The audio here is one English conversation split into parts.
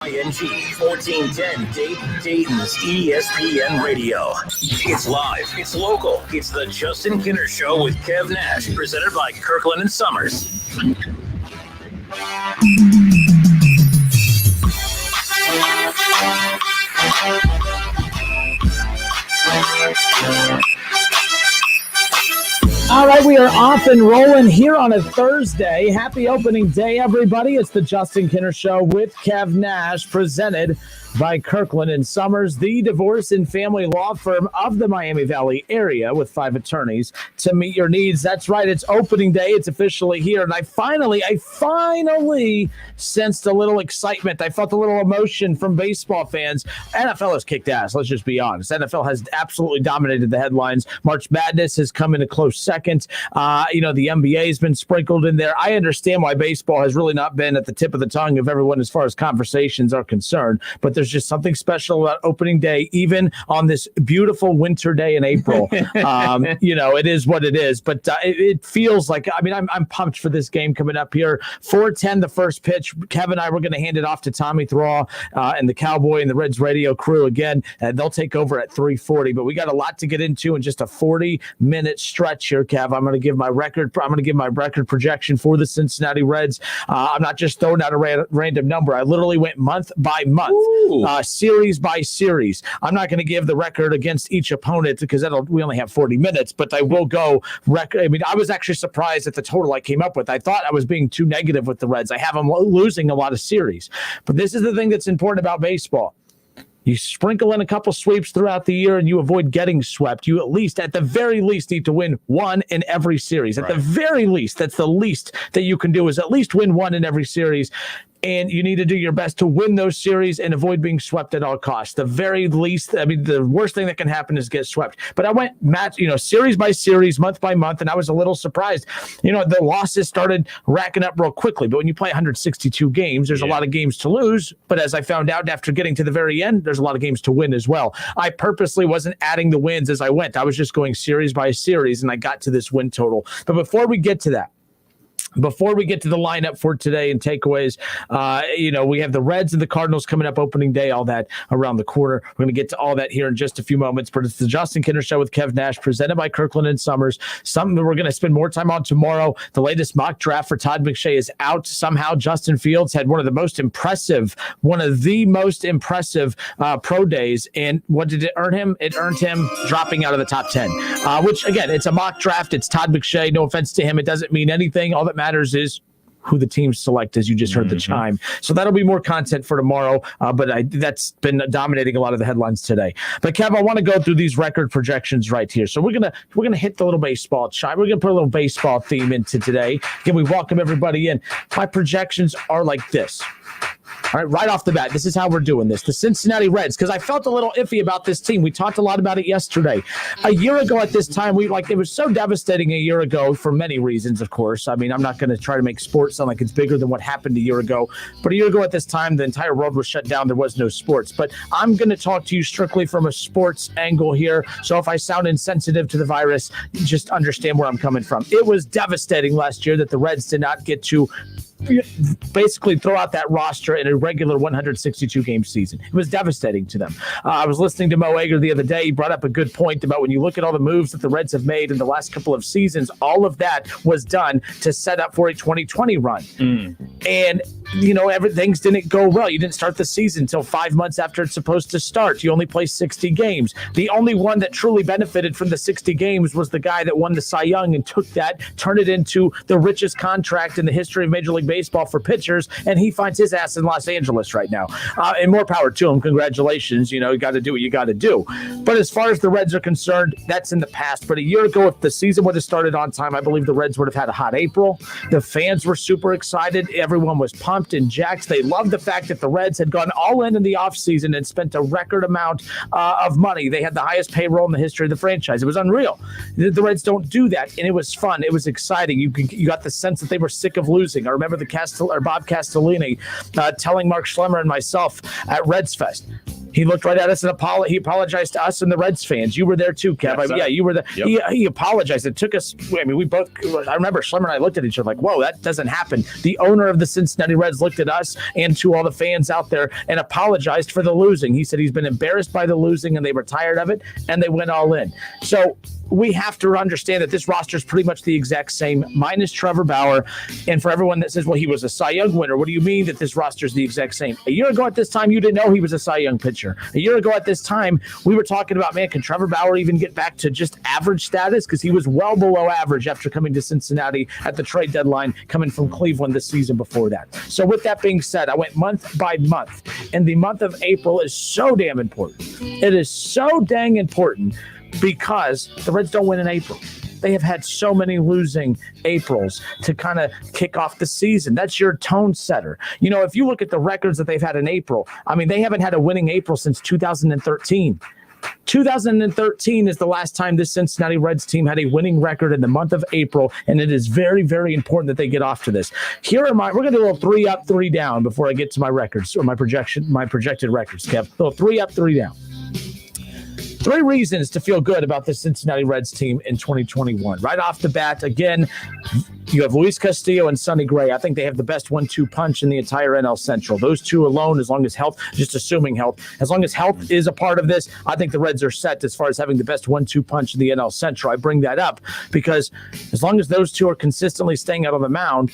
ING 1410 Dayton's ESPN Radio. It's live, it's local, it's the Justin Kinner Show with Kev Nash, presented by Kirkland and Sommers. All right, we are off and rolling here on a Thursday. Happy opening day, everybody. It's the Justin Kinner Show with Kev Nash, presented by Kirkland and Sommers, the divorce and family law firm of the Miami Valley area with 5 attorneys to meet your needs. That's right. It's opening day. It's officially here. And I finally sensed a little excitement. I felt a little emotion from baseball fans. NFL has kicked ass. Let's just be honest. NFL has absolutely dominated the headlines. March Madness has come in a close second. The NBA has been sprinkled in there. I understand why baseball has really not been at the tip of the tongue of everyone as far as conversations are concerned. But there's just something special about opening day, even on this beautiful winter day in April. It is what it is, but it feels like, I'm pumped for this game coming up here. 4:10, the first pitch. Kevin and I, we're going to hand it off to Tommy Thraw and the Cowboy and the Reds radio crew again. They'll take over at 3:40, but we got a lot to get into in just a 40-minute stretch here, Kev. I'm going to give my record projection for the Cincinnati Reds. I'm not just throwing out a random number. I literally went month by month. Series by series. I'm not going to give the record against each opponent because we only have 40 minutes, but I will go record. I was actually surprised at the total I came up with. I thought I was being too negative with the Reds. I have them losing a lot of series, but this is the thing that's important about baseball. You sprinkle in a couple sweeps throughout the year and you avoid getting swept. You at the very least, need to win one in every series. At the very least, that's the least that you can do, is at least win one in every series. And you need to do your best to win those series and avoid being swept at all costs. The very least, the worst thing that can happen is get swept. But I went series by series, month by month, and I was a little surprised. The losses started racking up real quickly. But when you play 162 games, there's a lot of games to lose. But as I found out after getting to the very end, there's a lot of games to win as well. I purposely wasn't adding the wins as I went. I was just going series by series, and I got to this win total. But before we get to that, before we get to the lineup for today and takeaways, we have the Reds and the Cardinals coming up opening day, all that around the corner. We're going to get to all that here in just a few moments, but it's the Justin Kinner Show with Kev Nash, presented by Kirkland and Sommers. Something that we're going to spend more time on tomorrow. The latest mock draft for Todd McShay is out. Somehow Justin Fields had one of the most impressive pro days. And what did it earn him? It earned him dropping out of the top 10, which, again, it's a mock draft. It's Todd McShay. No offense to him. It doesn't mean anything. All that matters is who the teams select, as you just heard the chime. So that'll be more content for tomorrow, but that's been dominating a lot of the headlines today. But Kev, I want to go through these record projections right here. So we're gonna hit the little baseball chime. We're gonna put a little baseball theme into today. Again, we welcome everybody in. My projections are like this. All right off the bat, this is how we're doing this. The Cincinnati Reds, because I felt a little iffy about this team. We talked a lot about it yesterday. A year ago at this time, it was so devastating a year ago for many reasons, of course. I'm not going to try to make sports sound like it's bigger than what happened a year ago. But a year ago at this time, the entire world was shut down. There was no sports. But I'm going to talk to you strictly from a sports angle here. So if I sound insensitive to the virus, just understand where I'm coming from. It was devastating last year that the Reds did not get to basically throw out that roster in a regular 162-game season. It was devastating to them. I was listening to Mo Ager the other day. He brought up a good point about when you look at all the moves that the Reds have made in the last couple of seasons, all of that was done to set up for a 2020 run. And, things didn't go well. You didn't start the season until 5 months after it's supposed to start. You only play 60 games. The only one that truly benefited from the 60 games was the guy that won the Cy Young and took that, turned it into the richest contract in the history of Major League Baseball for pitchers, and he finds his ass in Los Angeles right now. And more power to him. Congratulations. You got to do what you got to do. But as far as the Reds are concerned, that's in the past. But a year ago, if the season would have started on time, I believe the Reds would have had a hot April. The fans were super excited. Everyone was pumped and jacked. They loved the fact that the Reds had gone all in the offseason and spent a record amount of money. They had the highest payroll in the history of the franchise. It was unreal. The Reds don't do that, and it was fun. It was exciting. You got the sense that they were sick of losing. I remember Bob Castellini telling Mark Schlemmer and myself at Reds Fest, He looked right at us and he apologized to us and the Reds fans. You were there too, Kev. Yes, you were there. Yep. He apologized. It took us, we both, I remember Schlemmer and I looked at each other like, whoa, that doesn't happen. The owner of the Cincinnati Reds looked at us and to all the fans out there and apologized for the losing. He said he's been embarrassed by the losing and they were tired of it and they went all in. So we have to understand that this roster is pretty much the exact same, minus Trevor Bauer. And for everyone that says, well, he was a Cy Young winner, what do you mean that this roster is the exact same? A year ago at this time, you didn't know he was a Cy Young pitcher. A year ago at this time, we were talking about, man, can Trevor Bauer even get back to just average status? Because he was well below average after coming to Cincinnati at the trade deadline, coming from Cleveland the season before that. So with that being said, I went month by month. And the month of April is so damn important. It is so dang important because the Reds don't win in April. They have had so many losing Aprils to kind of kick off the season. That's your tone setter. You know, if you look at the records that they've had in April, I mean, they haven't had a winning April since 2013. 2013 is the last time this Cincinnati Reds team had a winning record in the month of April, and it is very, very important that they get off to this. We're going to do a little 3 up, 3 down before I get to my records or my projected records, Kev. A little 3 up, 3 down. 3 reasons to feel good about the Cincinnati Reds team in 2021. Right off the bat, again, you have Luis Castillo and Sonny Gray. I think they have the best 1-2 punch in the entire NL Central. Those two alone, as long as health, just assuming health, as long as health is a part of this, I think the Reds are set as far as having the best 1-2 punch in the NL Central. I bring that up because as long as those two are consistently staying out on the mound,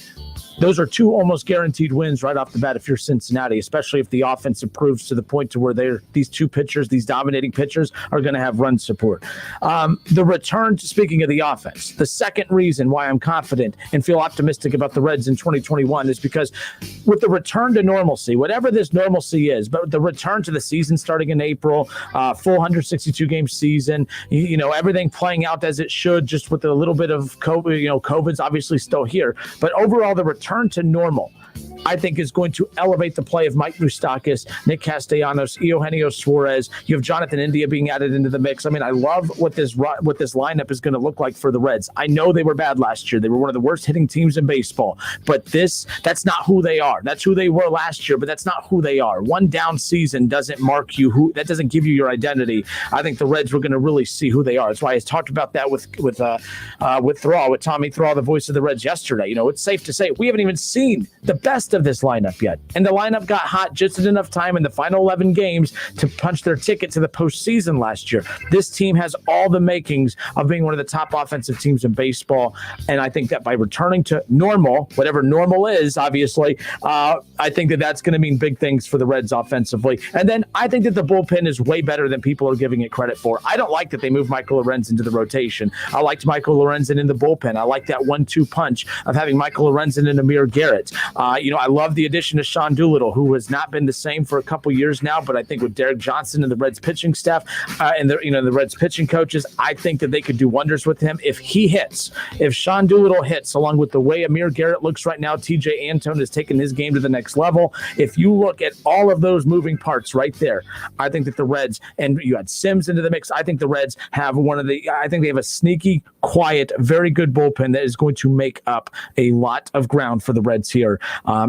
those are 2 almost guaranteed wins right off the bat if you're Cincinnati, especially if the offense improves to the point to where these 2 pitchers, these dominating pitchers, are going to have run support. The return, speaking of the offense, the second reason why I'm confident and feel optimistic about the Reds in 2021 is because with the return to normalcy, whatever this normalcy is, but the return to the season starting in April, full 162-game season, you know, everything playing out as it should, just with a little bit of COVID, you know, COVID's obviously still here, but overall the return to normal, I think, is going to elevate the play of Mike Moustakas, Nick Castellanos, Eugenio Suarez. You have Jonathan India being added into the mix. I mean, I love what this lineup is going to look like for the Reds. I know they were bad last year. They were one of the worst hitting teams in baseball. But that's not who they are. That's who they were last year, but that's not who they are. One down season doesn't mark you. That doesn't give you your identity. I think the Reds were going to really see who they are. That's why I talked about that with Tommy Thrall, the voice of the Reds yesterday. You know, it's safe to say we haven't even seen the best of this lineup yet. And the lineup got hot just in enough time in the final 11 games to punch their ticket to the postseason last year. This team has all the makings of being one of the top offensive teams in baseball. And I think that by returning to normal, whatever normal is, obviously, I think that that's going to mean big things for the Reds offensively. And then I think that the bullpen is way better than people are giving it credit for. I don't like that they moved Michael Lorenzen into the rotation. I liked Michael Lorenzen in the bullpen. I like that 1-2 punch of having Michael Lorenzen and Amir Garrett. I love the addition of Sean Doolittle, who has not been the same for a couple years now, but I think with Derek Johnson and the Reds pitching staff and the Reds pitching coaches, I think that they could do wonders with him if he hits. If Sean Doolittle hits, along with the way Amir Garrett looks right now, TJ Antone has taken his game to the next level. If you look at all of those moving parts right there, I think that the Reds, and you had Sims into the mix, I think the Reds have I think they have a sneaky, quiet, very good bullpen that is going to make up a lot of ground for the Reds here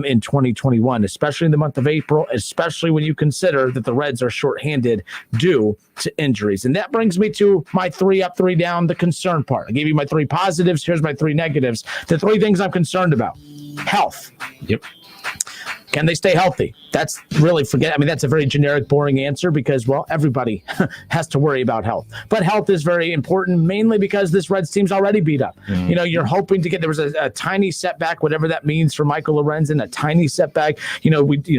in 2021, especially in the month of April, especially when you consider that the Reds are shorthanded due to injuries. And that brings me to my 3 up, 3 down, the concern part. I gave you my 3 positives. Here's my 3 negatives. The 3 things I'm concerned about. Health. Yep. Can they stay healthy? That's really that's a very generic, boring answer because, well, everybody has to worry about health. But health is very important, mainly because this Reds team's already beat up. Mm-hmm. You know, you're hoping to get, there was a tiny setback, whatever that means for Michael Lorenzen, a tiny setback.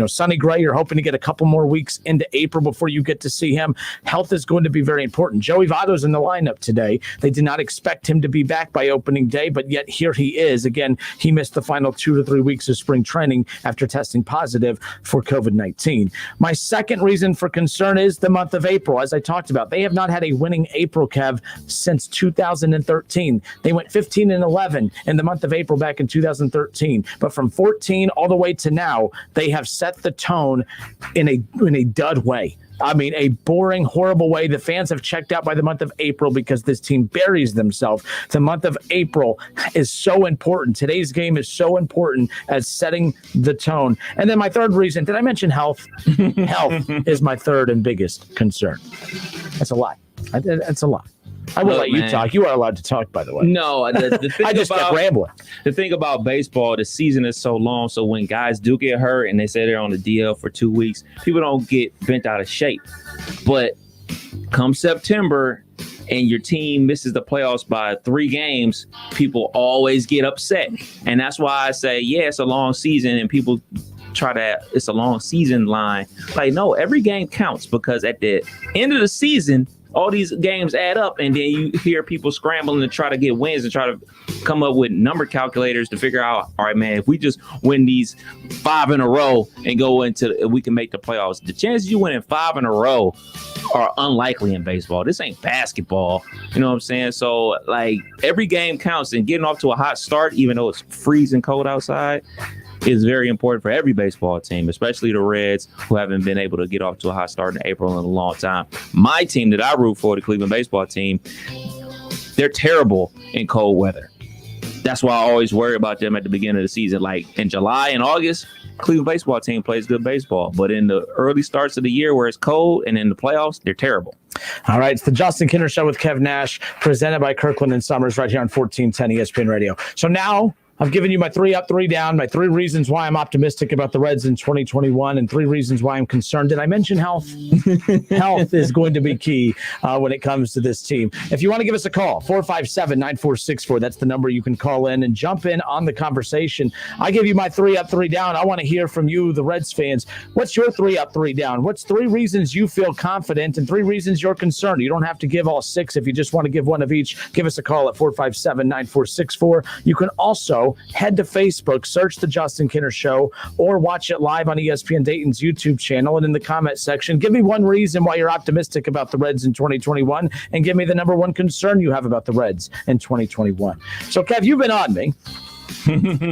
Sonny Gray, you're hoping to get a couple more weeks into April before you get to see him. Health is going to be very important. Joey Votto's in the lineup today. They did not expect him to be back by opening day, but yet here he is. Again, he missed the final 2 to 3 weeks of spring training after testing positive for COVID-19. My second reason for concern is the month of April. As I talked about, they have not had a winning April, Kev, since 2013. They went 15-11 in the month of April back in 2013. But from 14 all the way to now, they have set the tone in a dud way. I mean, a boring, horrible way. The fans have checked out by the month of April because this team buries themselves. The month of April is so important. Today's game is so important as setting the tone. And then my third reason, did I mention health? Health is my third and biggest concern. That's a lot. That's a lot. I will let you talk. You are allowed to talk, by the way. No, the thing I just kept rambling. The thing about baseball, the season is so long. So when guys do get hurt and they say they're on the DL for 2 weeks, people don't get bent out of shape. But come September and your team misses the playoffs by 3 games, people always get upset. And that's why I say, yeah, it's a long season, and people it's a long season line. Like, no, every game counts, because at the end of the season, all these games add up, and then you hear people scrambling to try to get wins and try to come up with number calculators to figure out, all right, man, if we just win these 5 in a row and we can make the playoffs. The chances you winning 5 in a row are unlikely in baseball. This ain't basketball. You know what I'm saying? So, like, every game counts, and getting off to a hot start, even though it's freezing cold outside, is very important for every baseball team, especially the Reds, who haven't been able to get off to a hot start in April in a long time. My team that I root for, the Cleveland baseball team, they're terrible in cold weather. That's why I always worry about them at the beginning of the season. Like in July and August, Cleveland baseball team plays good baseball. But in the early starts of the year where it's cold and in the playoffs, they're terrible. All right, it's the Justin Kinner Show with Kev Nash, presented by Kirkland and Sommers right here on 1410 ESPN Radio. So now I've given you my 3 up, 3 down, my 3 reasons why I'm optimistic about the Reds in 2021, and 3 reasons why I'm concerned. Did I mention health? Health is going to be key when it comes to this team. If you want to give us a call, 457-9464, that's the number you can call in and jump in on the conversation. I give you my 3 up, 3 down. I want to hear from you, the Reds fans. What's your 3 up, 3 down? What's 3 reasons you feel confident and 3 reasons you're concerned? You don't have to give all 6. If you just want to give one of each, give us a call at 457-9464. You can also head to Facebook, search The Justin Kinner Show, or watch it live on ESPN Dayton's YouTube channel. And in the comment section, give me one reason why you're optimistic about the Reds in 2021, and give me the number 1 concern you have about the Reds in 2021. So, Kev, you've been on me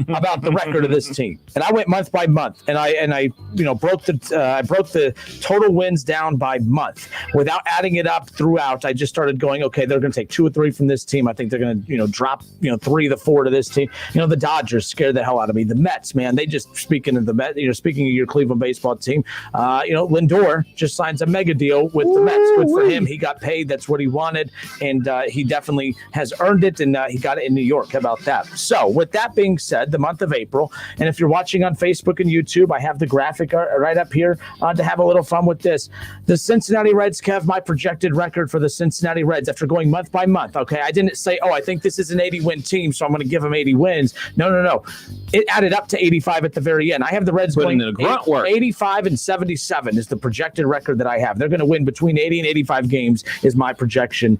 about the record of this team, and I went month by month, and I broke the total wins down by month without adding it up throughout. I just started going, okay, they're going to take 2 or 3 from this team. I think they're going to drop 3 to 4 to this team. The Dodgers scared the hell out of me. The Mets, man, they just, speaking of the Mets, speaking of your Cleveland baseball team, Lindor just signs a mega deal with the Mets. Good for him. He got paid. That's what he wanted, and he definitely has earned it, and he got it in New York. How about that? So with that being said, the month of April, and if you're watching on Facebook and YouTube, I have the graphic right up here to have a little fun with this. The Cincinnati Reds, Kev, my projected record for the Cincinnati Reds after going month by month. Okay, I didn't say, I think this is an 80-win team, so I'm going to give them 80 wins. No. It added up to 85 at the very end. I have the Reds putting going in the grunt work. 85 and 77 is the projected record that I have. They're going to win between 80 and 85 games is my projection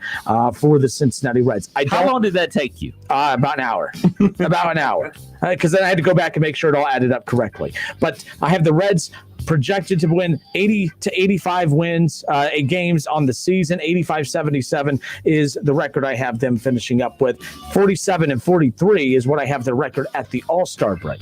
for the Cincinnati Reds. How long did that take you? About an hour. About an hour. Because then I had to go back and make sure it all added up correctly. But I have the Reds projected to win 80 to 85 wins, games on the season. 85-77 is the record I have them finishing up with. 47-43 is what I have the record at the All-Star break.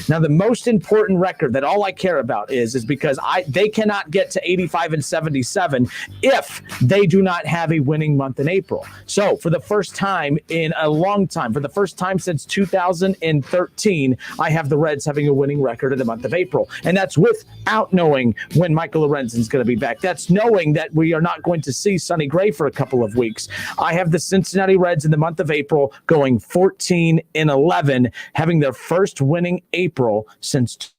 Now, the most important record that all I care about is because they cannot get to 85-77 if they do not have a winning month in April. So, for the first time in a long time, for the first time since 2013, I have the Reds having a winning record in the month of April. And that's without knowing when Michael Lorenzen's going to be back. That's knowing that we are not going to see Sonny Gray for a couple of weeks. I have the Cincinnati Reds in the month of April going 14-11, having their first winning April since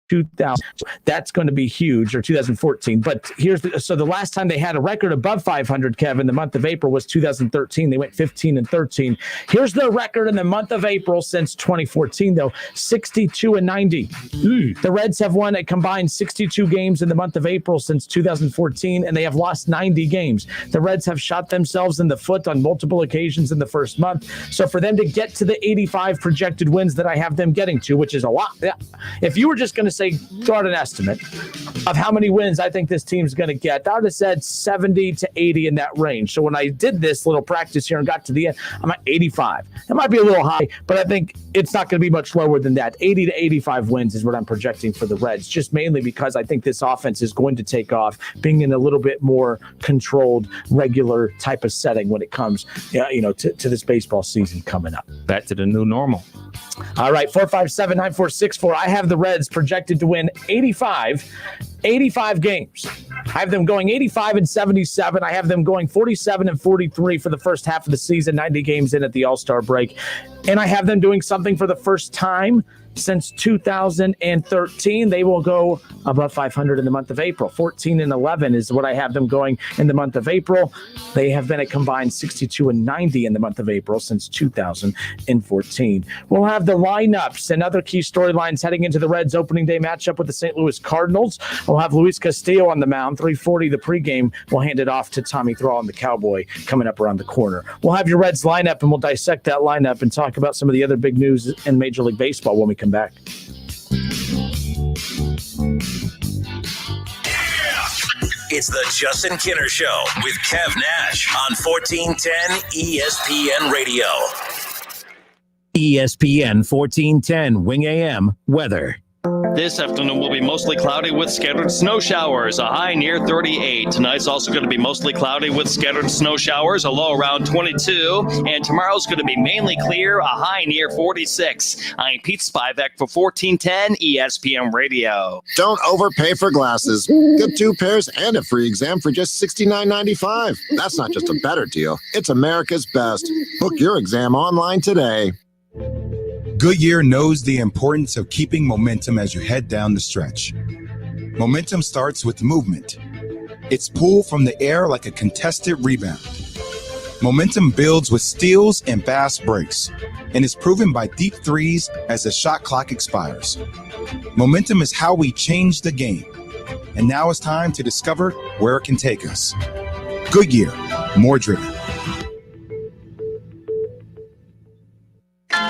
2000. That's going to be huge, or 2014. But the last time they had a record above 500, Kevin, the month of April was 2013. They went 15-13. Here's their record in the month of April since 2014, though, 62-90. The Reds have won a combined 62 games in the month of April since 2014, and they have lost 90 games. The Reds have shot themselves in the foot on multiple occasions in the first month. So for them to get to the 85 projected wins that I have them getting to, which is a lot, if you were just going to say, throw out an estimate of how many wins I think this team's going to get, I would have said 70 to 80 in that range. So when I did this little practice here and got to the end, I'm at 85. It might be a little high, but I think it's not going to be much lower than that. 80 to 85 wins is what I'm projecting for the Reds, just mainly because I think this offense is going to take off, being in a little bit more controlled, regular type of setting when it comes, to this baseball season coming up. Back to the new normal. All right, 457-9464. I have the Reds projected to win 85 games. I have them going 85-77. I have them going 47-43 for the first half of the season, 90 games in at the All-Star break. And I have them doing something for the first time since 2013. They will go above 500 in the month of April. 14-11 is what I have them going in the month of April. They have been a combined 62-90 in the month of April since 2014. We'll have the lineups and other key storylines heading into the Reds opening day matchup with the St. Louis Cardinals. We'll have Luis Castillo on the mound. 3:40 the pregame. We'll hand it off to Tommy Thrall and the Cowboy coming up around the corner. We'll have your Reds lineup, and we'll dissect that lineup and talk about some of the other big news in Major League Baseball when we come back. It's the Justin Kinner Show with Kev Nash on 1410 ESPN Radio. ESPN 1410 Wing AM weather. This afternoon will be mostly cloudy with scattered snow showers, a high near 38. Tonight's also going to be mostly cloudy with scattered snow showers, a low around 22. And tomorrow's going to be mainly clear, a high near 46. I'm Pete Spivak for 1410 ESPN Radio. Don't overpay for glasses. Get 2 pairs and a free exam for just $69.95. That's not just a better deal. It's America's best. Book your exam online today. Goodyear knows the importance of keeping momentum as you head down the stretch. Momentum starts with movement. It's pulled from the air like a contested rebound. Momentum builds with steals and fast breaks, and is proven by deep threes as the shot clock expires. Momentum is how we change the game. And now it's time to discover where it can take us. Goodyear, more driven.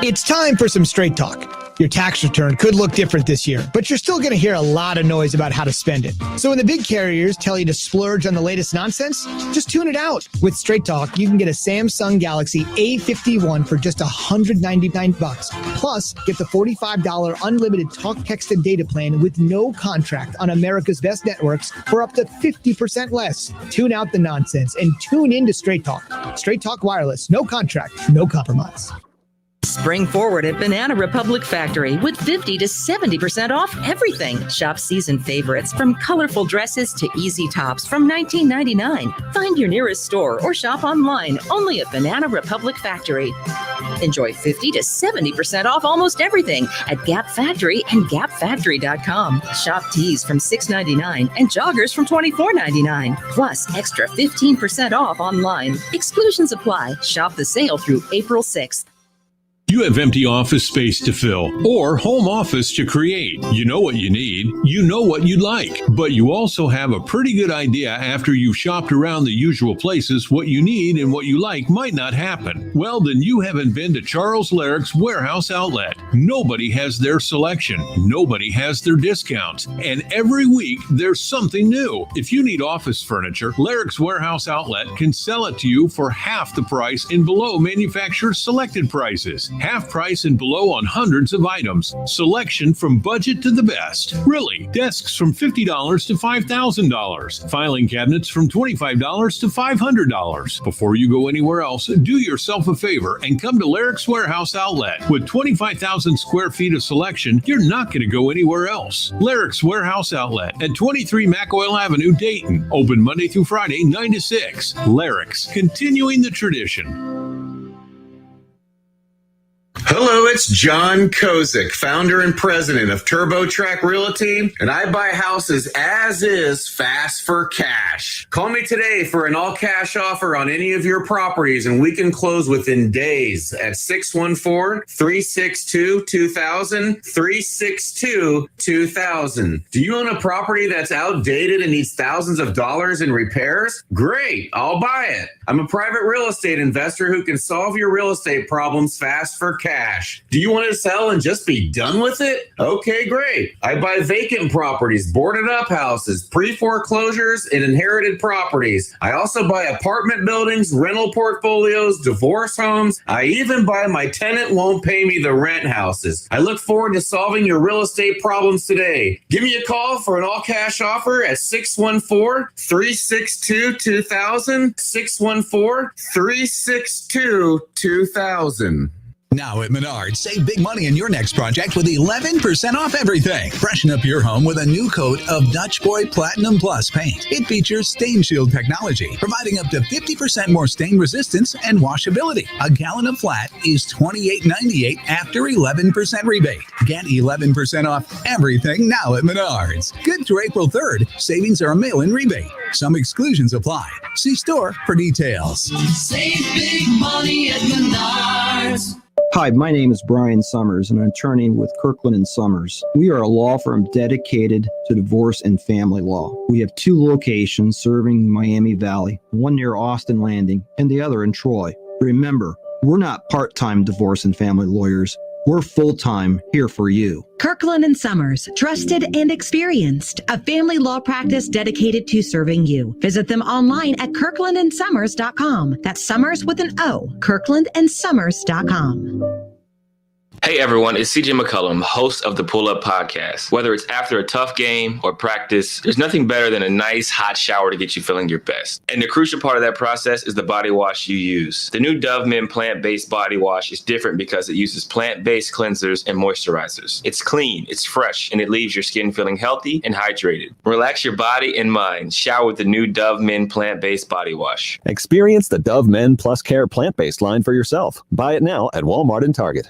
It's time for some straight talk. Your tax return could look different this year, but you're still going to hear a lot of noise about how to spend it. So when the big carriers tell you to splurge on the latest nonsense, just tune it out. With Straight Talk, you can get a Samsung Galaxy A51 for just $199. Plus, get the $45 unlimited talk, text, and data plan with no contract on America's best networks for up to 50% less. Tune out the nonsense and tune in to Straight Talk. Straight Talk Wireless, no contract, no compromise. Spring forward at Banana Republic Factory with 50 to 70% off everything. Shop season favorites from colorful dresses to easy tops from $19.99. Find your nearest store or shop online only at Banana Republic Factory. Enjoy 50 to 70% off almost everything at Gap Factory and gapfactory.com. Shop tees from $6.99 and joggers from $24.99. Plus extra 15% off online. Exclusions apply. Shop the sale through April 6th. You have empty office space to fill or home office to create. You know what you need. You know what you'd like. But you also have a pretty good idea after you've shopped around the usual places what you need and what you like might not happen. Well, then you haven't been to Charles Larrick's Warehouse Outlet. Nobody has their selection. Nobody has their discounts. And every week there's something new. If you need office furniture, Larrick's Warehouse Outlet can sell it to you for half the price and below manufacturer's selected prices. Half price and below on hundreds of items. Selection from budget to the best. Really, desks from $50 to $5,000. Filing cabinets from $25 to $500. Before you go anywhere else, do yourself a favor and come to Larrick's Warehouse Outlet. With 25,000 square feet of selection, you're not going to go anywhere else. Larrick's Warehouse Outlet at 23 McOil Avenue, Dayton. Open Monday through Friday, 9 to 6. Larrick's, continuing the tradition. Hello, it's John Kozik, founder and president of TurboTrack Realty, and I buy houses as is, fast for cash. Call me today for an all-cash offer on any of your properties, and we can close within days at 614-362-2000, 362-2000. Do you own a property that's outdated and needs thousands of dollars in repairs? Great, I'll buy it. I'm a private real estate investor who can solve your real estate problems fast for cash. Do you want to sell and just be done with it? Okay, great. I buy vacant properties, boarded up houses, pre-foreclosures, and inherited properties. I also buy apartment buildings, rental portfolios, divorce homes. I even buy my tenant won't pay me the rent houses. I look forward to solving your real estate problems today. Give me a call for an all-cash offer at 614-362-2000, 614-362-2000. Now at Menards, save big money in your next project with 11% off everything. Freshen up your home with a new coat of Dutch Boy Platinum Plus paint. It features stain shield technology, providing up to 50% more stain resistance and washability. A gallon of flat is $28.98 after 11% rebate. Get 11% off everything now at Menards. Good through April 3rd. Savings are a mail-in rebate. Some exclusions apply. See store for details. Save big money at Menards. Hi, my name is Brian Sommers, and I'm an attorney with Kirkland and Sommers. We are a law firm dedicated to divorce and family law. We have 2 locations serving Miami Valley, one near Austin Landing and the other in Troy. Remember, we're not part-time divorce and family lawyers. We're full-time here for you. Kirkland and Sommers, trusted and experienced. A family law practice dedicated to serving you. Visit them online at kirklandandsommers.com. That's Sommers with an O. kirklandandsommers.com. Hey everyone, it's CJ McCullum, host of the Pull Up Podcast. Whether it's after a tough game or practice, there's nothing better than a nice hot shower to get you feeling your best. And the crucial part of that process is the body wash you use. The new Dove Men plant-based body wash is different because it uses plant-based cleansers and moisturizers. It's clean, it's fresh, and it leaves your skin feeling healthy and hydrated. Relax your body and mind. Shower with the new Dove Men plant-based body wash. Experience the Dove Men Plus Care plant-based line for yourself. Buy it now at Walmart and Target.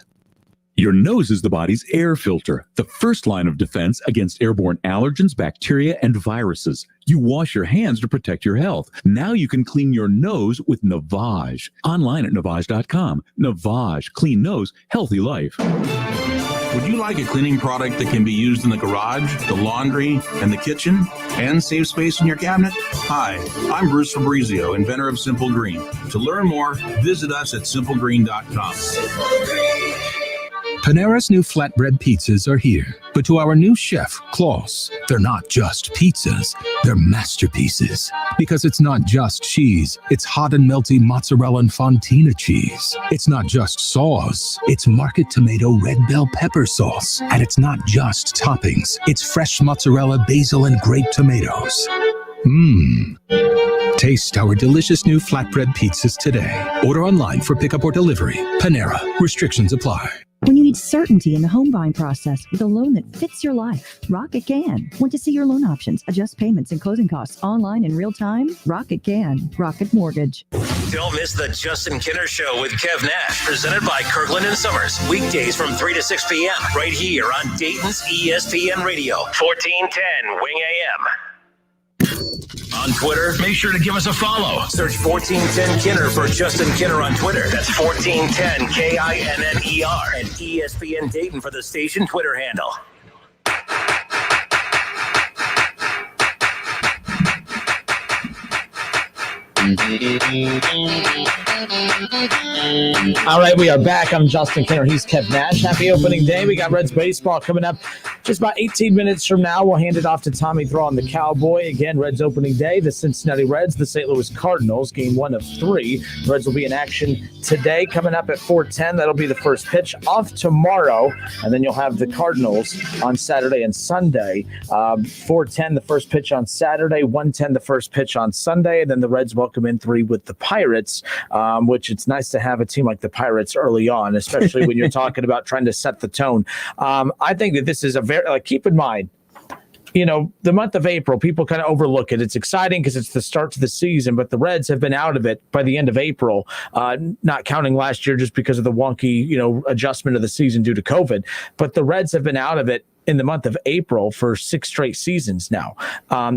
Your nose is the body's air filter, the first line of defense against airborne allergens, bacteria, and viruses. You wash your hands to protect your health. Now you can clean your nose with Navage. Online at Navage.com. Navage, clean nose, healthy life. Would you like a cleaning product that can be used in the garage, the laundry, and the kitchen, and save space in your cabinet? Hi, I'm Bruce Fabrizio, inventor of Simple Green. To learn more, visit us at simplegreen.com. Panera's new flatbread pizzas are here. But to our new chef, Klaus, they're not just pizzas, they're masterpieces. Because it's not just cheese, it's hot and melty mozzarella and fontina cheese. It's not just sauce, it's market tomato red bell pepper sauce. And it's not just toppings, it's fresh mozzarella, basil, and grape tomatoes. Taste our delicious new flatbread pizzas today. Order online for pickup or delivery. Panera. Restrictions apply. When you need certainty in the home buying process with a loan that fits your life, Rocket can. Want to see your loan options, adjust payments and closing costs online in real time? Rocket can. Rocket Mortgage. Don't miss the Justin Kinner Show with Kev Nash, presented by Kirkland and Sommers. Weekdays from 3 to 6 p.m. right here on Dayton's ESPN Radio, 1410 Wing AM. On Twitter, make sure to give us a follow. Search 1410 Kinner for Justin Kinner on Twitter. That's 1410 KINNER. And ESPN Dayton for the station Twitter handle. All right, we are back. I'm Justin Kinner. He's Kev Nash. Happy opening day. We got Reds baseball coming up just about 18 minutes from now. We'll hand it off to Tommy Thrawn, the Cowboy. Again, Reds opening day. The Cincinnati Reds, the St. Louis Cardinals, game 1 of 3. The Reds will be in action today, coming up at 4:10. That'll be the first pitch. Off tomorrow, and then you'll have the Cardinals on Saturday and Sunday. 4:10 the first pitch on Saturday, 1:10 the first pitch on Sunday, and then the Reds welcome in 3 with the Pirates, which it's nice to have a team like the Pirates early on, especially when you're talking about trying to set the tone. I think that this is a very, keep in mind, the month of April, people kind of overlook it. It's exciting because it's the start to the season, but the Reds have been out of it by the end of April, not counting last year just because of the wonky, adjustment of the season due to COVID. But the Reds have been out of it in the month of April for 6 straight seasons now.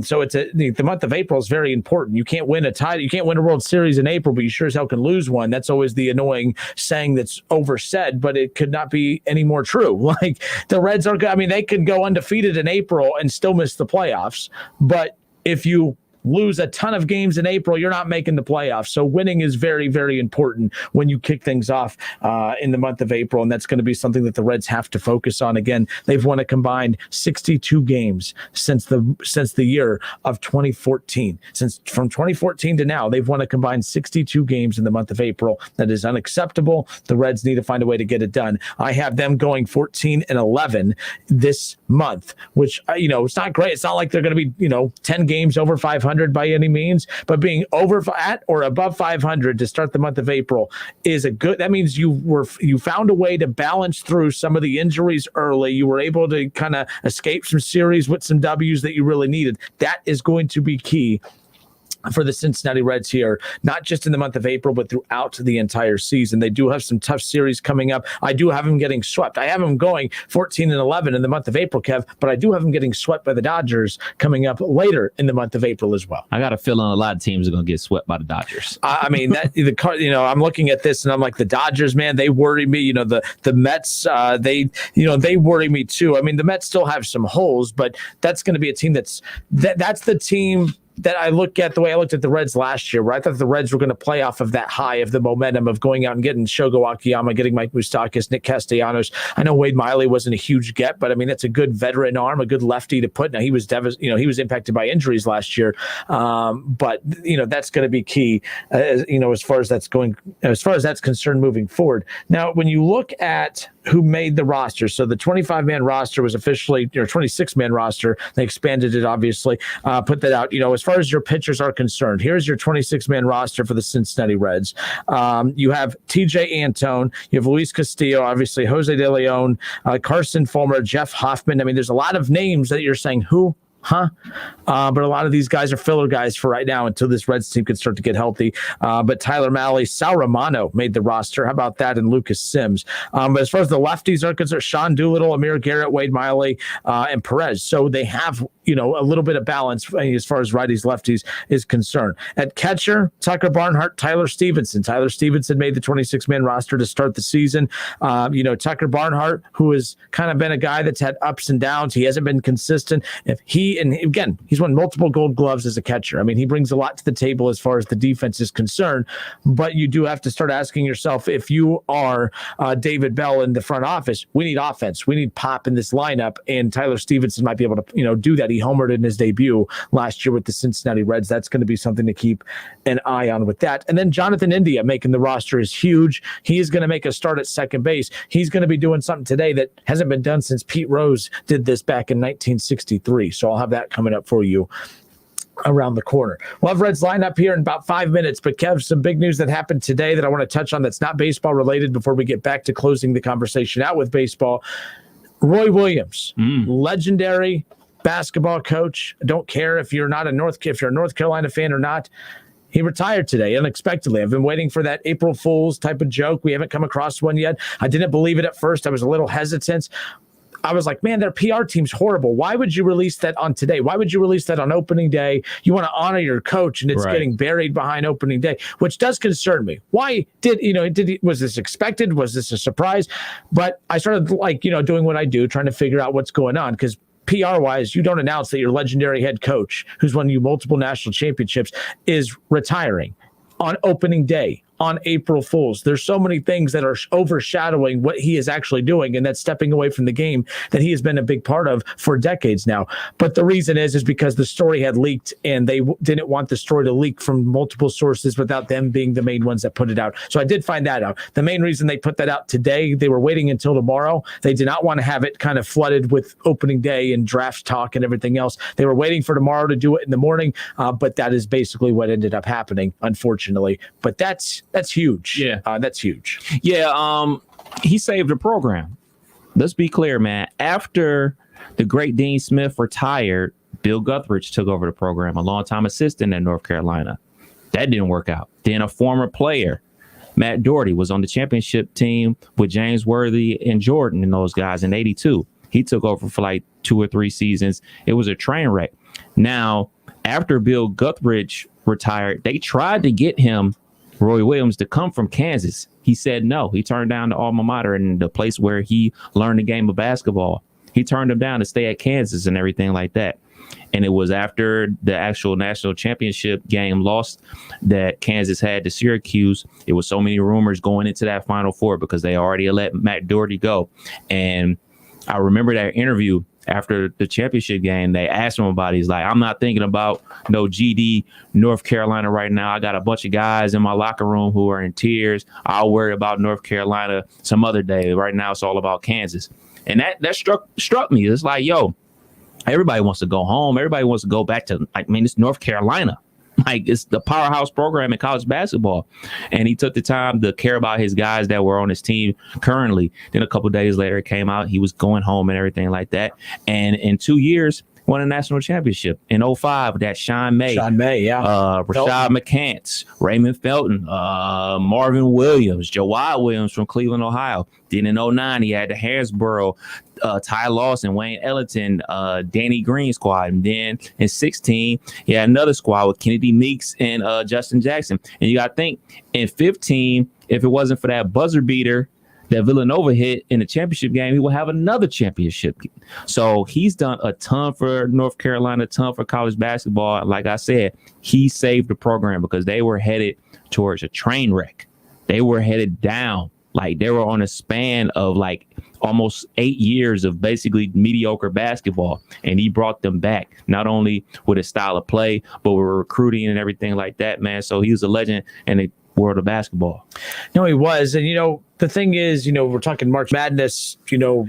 So the month of April is very important. You can't win you can't win a World Series in April, but you sure as hell can lose one. That's always the annoying saying that's oversaid, but it could not be any more true. Like the Reds are, they could go undefeated in April and still miss the playoffs. But if you lose a ton of games in April, you're not making the playoffs. So winning is very, very important when you kick things off in the month of April, and that's going to be something that the Reds have to focus on. Again, they've won a combined 62 games since the year of 2014. From 2014 to now, they've won a combined 62 games in the month of April. That is unacceptable. The Reds need to find a way to get it done. I have them going 14-11 this month, which it's not great. It's not like they're going to be 10 games over 500 by any means, but being over at or above 500 to start the month of April is a good. That means you found a way to balance through some of the injuries early. You were able to kind of escape some series with some W's that you really needed. That is going to be key for the Cincinnati Reds here, not just in the month of April, but throughout the entire season. They do have some tough series coming up. I do have them getting swept. I have them going 14-11 in the month of April, Kev, but I do have them getting swept by the Dodgers coming up later in the month of April as well. I got a feeling a lot of teams are going to get swept by the Dodgers. I mean, I'm looking at this and I'm like, the Dodgers, man, they worry me. The Mets, they worry me too. I mean, the Mets still have some holes, but that's going to be a team that's the team that I look at the way I looked at the Reds last year, where I thought the Reds were going to play off of that high of the momentum of going out and getting Shogo Akiyama, getting Mike Moustakas, Nick Castellanos. I know Wade Miley wasn't a huge get, but I mean, that's a good veteran arm, a good lefty to put. Now he was he was impacted by injuries last year. But that's going to be key, as far as that's concerned moving forward. Now, when you look at who made the roster, so the 25-man roster was officially 26-man roster. They expanded it, obviously, put that out. As far as your pitchers are concerned, here's your 26-man roster for the Cincinnati Reds. You have TJ Antone, you have Luis Castillo, obviously Jose De Leon, Carson Fulmer, Jeff Hoffman. I mean, there's a lot of names that you're saying, who? But a lot of these guys are filler guys for right now until this Reds team can start to get healthy. But Tyler Mahle, Sal Romano made the roster. How about that? And Lucas Sims. But as far as the lefties are concerned, Sean Doolittle, Amir Garrett, Wade Miley, and Perez. So they have, a little bit of balance as far as righties, lefties is concerned. At catcher, Tucker Barnhart, Tyler Stevenson. Tyler Stevenson made the 26-man roster to start the season. Tucker Barnhart, who has kind of been a guy that's had ups and downs. He hasn't been consistent. He's won multiple Gold Gloves as a catcher. I mean, he brings a lot to the table as far as the defense is concerned, but you do have to start asking yourself, if you are David Bell in the front office, we need offense. We need pop in this lineup, and Tyler Stevenson might be able to, do that. He homered in his debut last year with the Cincinnati Reds. That's going to be something to keep an eye on with that. And then Jonathan India making the roster is huge. He is going to make a start at second base. He's going to be doing something today that hasn't been done since Pete Rose did this back in 1963. So I'll have that coming up for you around the corner. We'll have Reds lineup here in about 5 minutes, but Kev, some big news that happened today that I want to touch on that's not baseball related before we get back to closing the conversation out with baseball. Roy Williams, legendary basketball coach. I don't care if you're a North Carolina fan or not. He retired today unexpectedly. I've been waiting for that April Fool's type of joke. We haven't come across one yet. I didn't believe it at first. I was a little hesitant. I was like, man, their PR team's horrible. Why would you release that on today? Why would you release that on opening day? You want to honor your coach, and it's getting buried behind opening day, which does concern me. Why was this expected? Was this a surprise? But I started doing what I do, trying to figure out what's going on, because PR-wise, you don't announce that your legendary head coach, who's won you multiple national championships, is retiring on opening day, on April Fool's. There's so many things that are overshadowing what he is actually doing, and that's stepping away from the game that he has been a big part of for decades now. But the reason is because the story had leaked, and they didn't want the story to leak from multiple sources without them being the main ones that put it out. So I did find that out. The main reason they put that out today, they were waiting until tomorrow. They did not want to have it kind of flooded with opening day and draft talk and everything else. They were waiting for tomorrow to do it in the morning, but that is basically what ended up happening, unfortunately. But that's huge. Yeah. That's huge. Yeah. He saved the program. Let's be clear, man. After the great Dean Smith retired, Bill Guthridge took over the program, a longtime assistant at North Carolina. That didn't work out. Then a former player, Matt Doherty, was on the championship team with James Worthy and Jordan and those guys in '82. He took over for like 2 or 3 seasons. It was a train wreck. Now, after Bill Guthridge retired, they tried to get him, Roy Williams, to come from Kansas. He said no. He turned down the alma mater and the place where he learned the game of basketball. He turned him down to stay at Kansas and everything like that. And it was after the actual national championship game lost that Kansas had to Syracuse. It was so many rumors going into that Final Four because they already let Matt Doherty go. And I remember that interview after the championship game. They asked him about it. He's like, I'm not thinking about no GD North Carolina right now. I got a bunch of guys in my locker room who are in tears. I'll worry about North Carolina some other day. Right now, it's all about Kansas. And that struck me. It's like, yo, everybody wants to go home. Everybody wants to go back to, it's North Carolina. Like, it's the powerhouse program in college basketball. And he took the time to care about his guys that were on his team currently. Then a couple of days later, it came out he was going home and everything like that. And in 2 years, won a national championship. In 2005, that Sean May, Rashad McCants, Raymond Felton, Marvin Williams, Jawad Williams from Cleveland, Ohio. Then in 2009, he had the Harrisboro, Ty Lawson, Wayne Ellington, Danny Green squad. And then in 2016, he had another squad with Kennedy Meeks and Justin Jackson. And you got to think, in 2015, if it wasn't for that buzzer beater that Villanova hit in the championship game, he will have another championship. So he's done a ton for North Carolina, a ton for college basketball. Like I said, he saved the program because they were headed towards a train wreck. They were headed down. Like, they were on a span of like almost 8 years of basically mediocre basketball. And he brought them back, not only with his style of play, but with recruiting and everything like that, man. So he was a legend in the world of basketball. No, he was. And, the thing is, we're talking March Madness,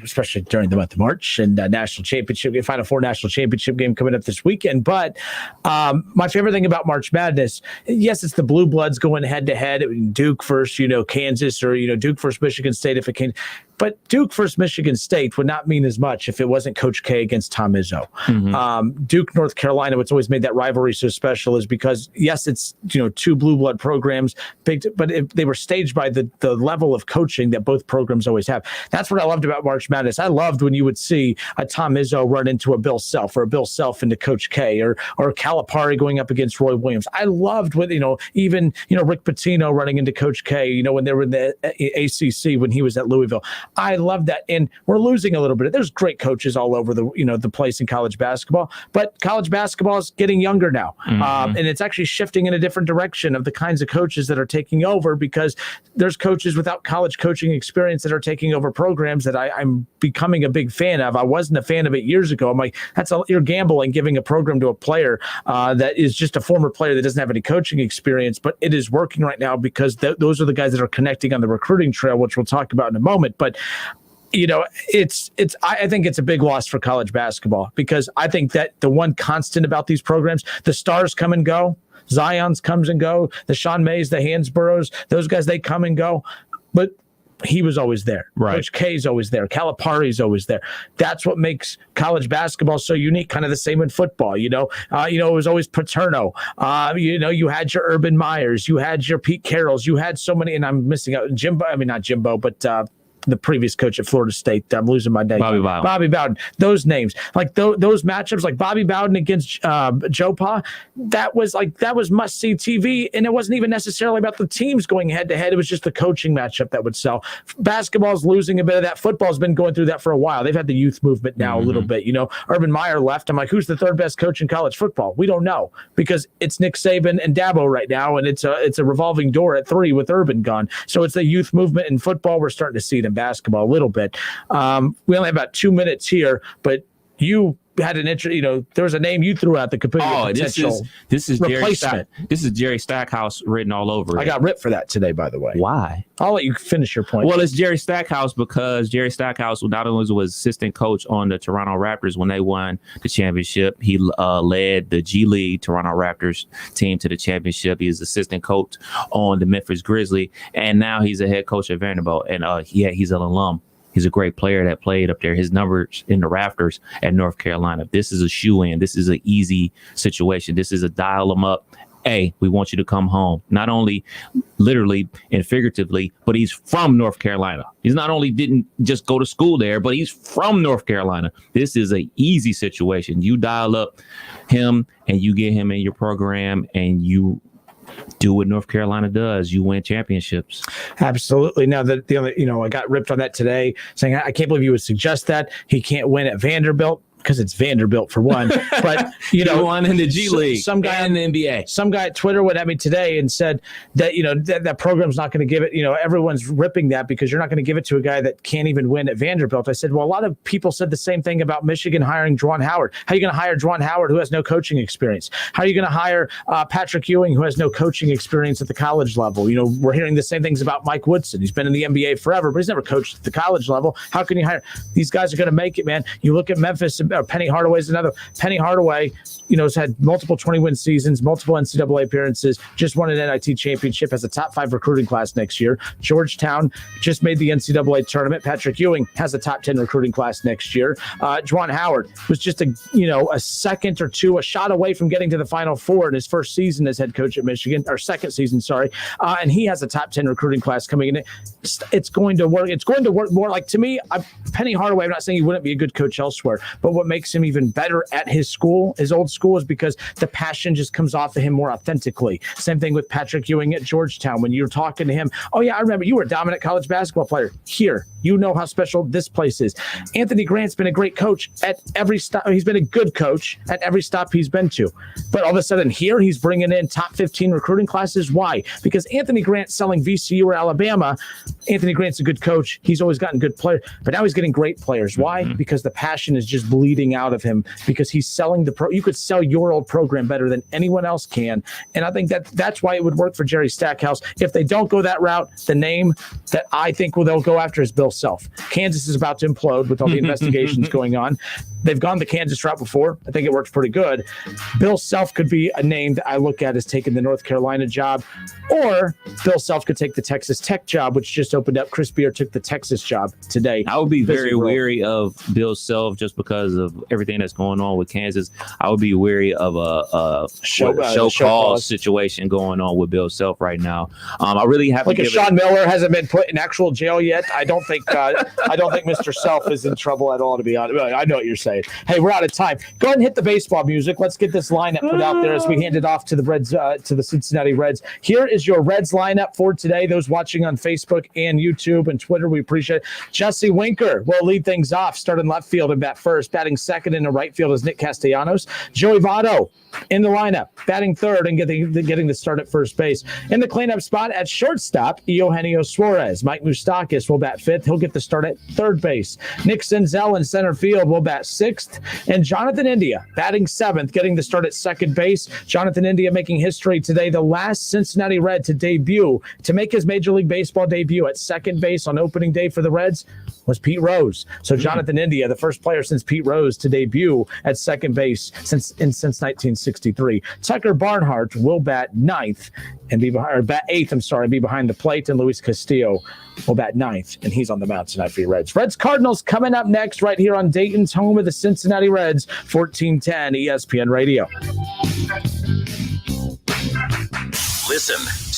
especially during the month of March, and national championship, Final Four national championship game coming up this weekend. But my favorite thing about March Madness, yes, it's the blue bloods going head to head. Duke versus, Kansas, or, Duke versus Michigan State if it can. But Duke versus Michigan State would not mean as much if it wasn't Coach K against Tom Izzo. Mm-hmm. Duke, North Carolina, what's always made that rivalry so special is because, yes, it's, two blue blood programs, but they were staged by the level of coaching that both programs always have. That's what I loved about March Madness. I loved when you would see a Tom Izzo run into a Bill Self, or a Bill Self into Coach K, or Calipari going up against Roy Williams. I loved when, even Rick Pitino running into Coach K, when they were in the ACC when he was at Louisville. I love that. And we're losing a little bit. There's great coaches all over the place in college basketball, but college basketball is getting younger now. Mm-hmm. And it's actually shifting in a different direction of the kinds of coaches that are taking over, because there's coaches without college coaching experience that are taking over programs that I'm becoming a big fan of. I wasn't a fan of it years ago. I'm like, you're gambling giving a program to a player that is just a former player that doesn't have any coaching experience, but it is working right now because those are the guys that are connecting on the recruiting trail, which we'll talk about in a moment. But I think it's a big loss for college basketball, because I think that the one constant about these programs, the stars come and go, Zion's comes and go, the Sean Mays, the Hansboroughs, those guys, they come and go, but he was always there. Right. Coach K's always there. Calipari's always there. That's what makes college basketball so unique. Kind of the same in football. It was always Paterno. You had your Urban Meyers. You had your Pete Carrolls. You had so many, and I'm missing out. Not Jimbo, but the previous coach at Florida State. I'm losing my name. Bobby Bowden. Those names, like those matchups, like Bobby Bowden against Joe Pa, that was must-see TV, and it wasn't even necessarily about the teams going head-to-head. It was just the coaching matchup that would sell. Basketball's losing a bit of that. Football's been going through that for a while. They've had the youth movement now a little bit. Urban Meyer left. I'm like, who's the third best coach in college football? We don't know, because it's Nick Saban and Dabo right now, and it's a revolving door at 3 with Urban gone. So it's the youth movement in football. We're starting to see it in basketball a little bit. We only have about 2 minutes here, but you had an interest. There was a name you threw out that could be a potential this is replacement. This is Jerry Stackhouse written all over it. I got ripped for that today, by the way. Why? I'll let you finish your point. Well, it's Jerry Stackhouse because Jerry Stackhouse not only was assistant coach on the Toronto Raptors when they won the championship, he led the G League Toronto Raptors team to the championship. He is assistant coach on the Memphis Grizzlies, and now he's a head coach at Vanderbilt. And he's an alum. He's a great player that played up there. His numbers in the rafters at North Carolina. This is a shoe-in. This is an easy situation. This is a dial them up. Hey, we want you to come home. Not only literally and figuratively, but he's from North Carolina. He's not only didn't just go to school there, but he's from North Carolina. This is an easy situation. You dial up him and you get him in your program, and you do what North Carolina does. You win championships. Absolutely. Now, I got ripped on that today, saying I can't believe you would suggest that. He can't win at Vanderbilt. because it's Vanderbilt for one. But one in the G League, some guy in the NBA. Some guy at Twitter went at me today and said that that program's not going to give it. Everyone's ripping that because you're not going to give it to a guy that can't even win at Vanderbilt. I said, well, a lot of people said the same thing about Michigan hiring Juwan Howard. How are you going to hire Juwan Howard who has no coaching experience? How are you going to hire Patrick Ewing who has no coaching experience at the college level? We're hearing the same things about Mike Woodson. He's been in the NBA forever, but he's never coached at the college level. How can you hire these guys? Are going to make it, man. You look at Memphis. Penny Hardaway's another. Penny Hardaway, has had multiple 20-win seasons, multiple NCAA appearances, just won an NIT championship, has a top 5 recruiting class next year. Georgetown just made the NCAA tournament. Patrick Ewing has a top 10 recruiting class next year. Juwan Howard was just a second or two, a shot away from getting to the Final Four in his first season as head coach at Michigan, or second season, sorry. And he has a top 10 recruiting class coming in. It's going to work. It's going to work more like, to me, Penny Hardaway, I'm not saying he wouldn't be a good coach elsewhere, but what makes him even better at his school, his old school, is because the passion just comes off of him more authentically. Same thing with Patrick Ewing at Georgetown. When you're talking to him, oh yeah, I remember you were a dominant college basketball player. Here, you know how special this place is. Anthony Grant's been a great coach at every stop. He's been a good coach at every stop he's been to. But all of a sudden here, he's bringing in top 15 recruiting classes. Why? Because Anthony Grant's selling VCU or Alabama. Anthony Grant's a good coach. He's always gotten good players, but now he's getting great players. Why? Because the passion is just bleeding out of him, because he's selling the pro. You could sell your old program better than anyone else can. And I think that's why it would work for Jerry Stackhouse. If they don't go that route, the name that I think they'll go after is Bill Self. Kansas is about to implode with all the investigations going on. They've gone the Kansas route before. I think it works pretty good. Bill Self could be a name that I look at as taking the North Carolina job, or Bill Self could take the Texas Tech job, which just opened up. Chris Beard took the Texas job today. I would be very wary of Bill Self just because of everything that's going on with Kansas. I would be wary of a show cause situation going on with Bill Self right now. I really have if Sean Miller hasn't been put in actual jail yet, I don't think Mr. Self is in trouble at all, to be honest. I know what you're saying. Hey, we're out of time. Go ahead and hit the baseball music. Let's get this lineup put out there as we hand it off to the Reds, to the Cincinnati Reds. Here is your Reds lineup for today. Those watching on Facebook and YouTube and Twitter, we appreciate it. Jesse Winker will lead things off, starting left field and bat first. Batting second in the right field is Nick Castellanos. Joey Votto in the lineup, batting third and getting the start at first base. In the cleanup spot at shortstop, Eugenio Suarez. Mike Moustakas will bat fifth. He'll get the start at third base. Nick Senzel in center field will bat sixth. And Jonathan India batting seventh, getting the start at second base. Jonathan India making history today, the last Cincinnati Red to make his Major League Baseball debut at second base on opening day for the Reds was Pete Rose. So Jonathan India, the first player since Pete Rose to debut at second base since 1963. Tucker Barnhart will bat ninth and bat eighth, be behind the plate, and Luis Castillo will bat ninth, and he's on the mound tonight for your Reds. Reds Cardinals coming up next right here on Dayton's home of the Cincinnati Reds, 1410 ESPN Radio. Listen.